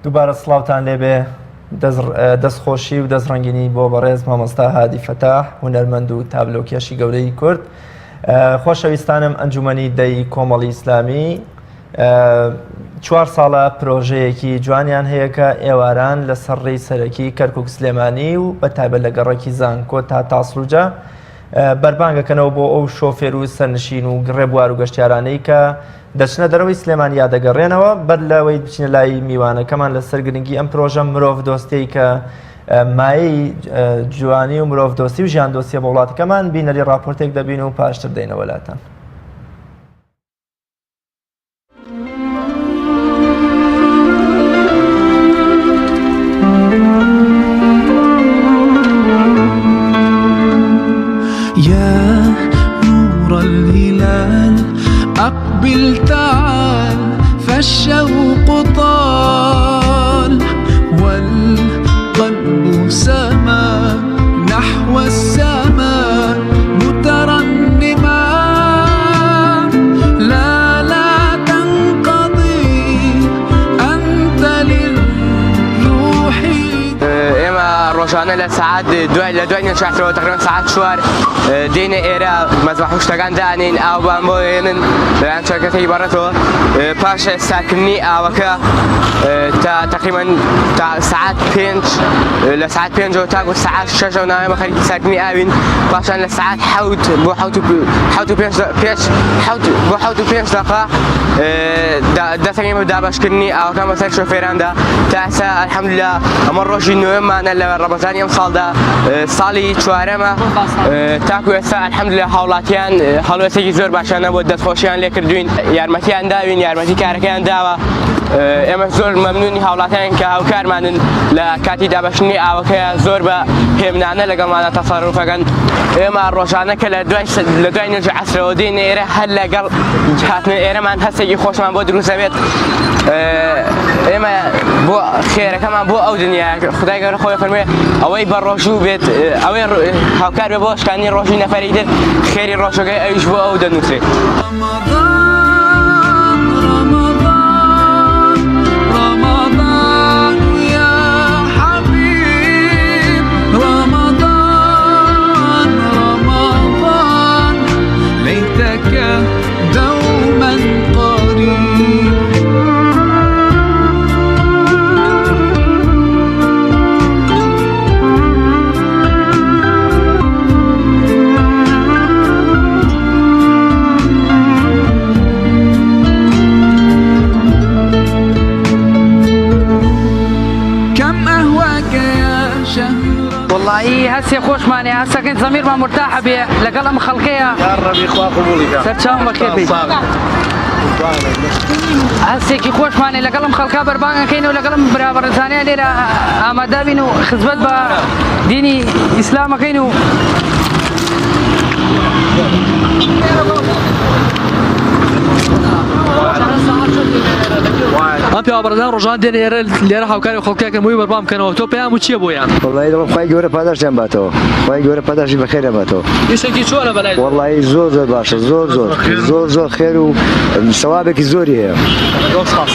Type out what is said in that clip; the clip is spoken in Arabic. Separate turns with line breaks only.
دووبارە سڵاوتان لێبێ دەستخۆشی و دەستڕەنگینی بۆ بەڕێز مامۆستا هادی فەتاح هونەرمەند و تابلۆکێشی گەورەی کورد. خۆشەویستانم ئەنجومەنی دەی کۆمەڵی ئیسلامی 4 ساڵە پرۆژەیەکی جوانیان هەیە کە ئێواران لە سەرڕێی سەرەکی کەرکووک سلێمانی و بەتایبەت لە گەڕێکی زانکۆ تا تاسڵوجە بەربانگەکەنەوە بۆ ئەو شۆفێر و سەرنشین و گڕێبوار و گەشتیارانەی کە دەچنە دەرەوەی سلێمان یا دەگەڕێنەوە بەر لەوەی بچینە لای میوانەکەمان لەسەر گرنگی ئەم پرۆژە مرۆڤ دۆستیی کە مایەی جوانی و مرۆڤ دۆستی و ژیان دۆستیە بە وڵاتەکەمان بینەری راپۆرتێک دەبین و پاشتر دێنەوە لاتان.
أقبل تعال فالشوق طال والقلب سما نحو السماء مترنما لا تنقضي أنت للروح.
إما روشانة لساعات لدوين نشاطروا تقريبا ساعات شوار دين إيرا مذبحوش تجان دانين أو بامبوينن لأن شركتي براتو باش ساكني أو كا تقريبا ساعات بينج لساعات بينج وتاقو ساعات شجع ونايم خليك ساكني أبين باش أنا لساعات حوت بينج دقة ده تقريبا ده بشكني أو كم مثلا شوفيران ده تأسى الحمد لله أمر جنوب معنا لربطان يوم صال ده صالي شوارما تاكو يسا الحمد لله حولاتيان حولاتي زور باشانا بود دستخوشيان لكردوين يارمتيان داوين يارمتي كاركيان داوا اما زور ممنوني حولاتيان كهوكار مانن لكاتي دابشني اوكا زور با همنانا لقل مانا تصرفا اما روشانا لدوين نرجع عسر ودين ايره هل لقل جهاتنا ايره من هسيجي خوش من بود روسابيت اما بو خير كمان بو او دنيا خداي قال خويا فرمي اوي بروشو بيت اوي هاوكار ببوش كاني روشو نفريدر خيري روشو جاي ايش بو او دنوسري.
رمضان يا حبيب رمضان ليتك دوما قريب.
والله هسه خوش ماني هسه كنت ضمير ما مرتاحة به لقلم خلقية
يا ربي اخوا قبولك
سرچاوم كيفي هسه كي خوش ماني لقلم خلقا بربان كينو لقلم برابر ثانية ليلة آماده بينو خدمت با ديني إسلام كينو
ام پیا بردن روزان دین لیر هاوکاری خلقی که موی بربام کنه تو پیام چیه بویان
والله دم خواهی گوره پدرش جنب تو خواهی گوره پدرش بخیر با تو
ایشون کی چوره بلای
والله زور باشه زور خیر و ثوابك زوریه
زور خاص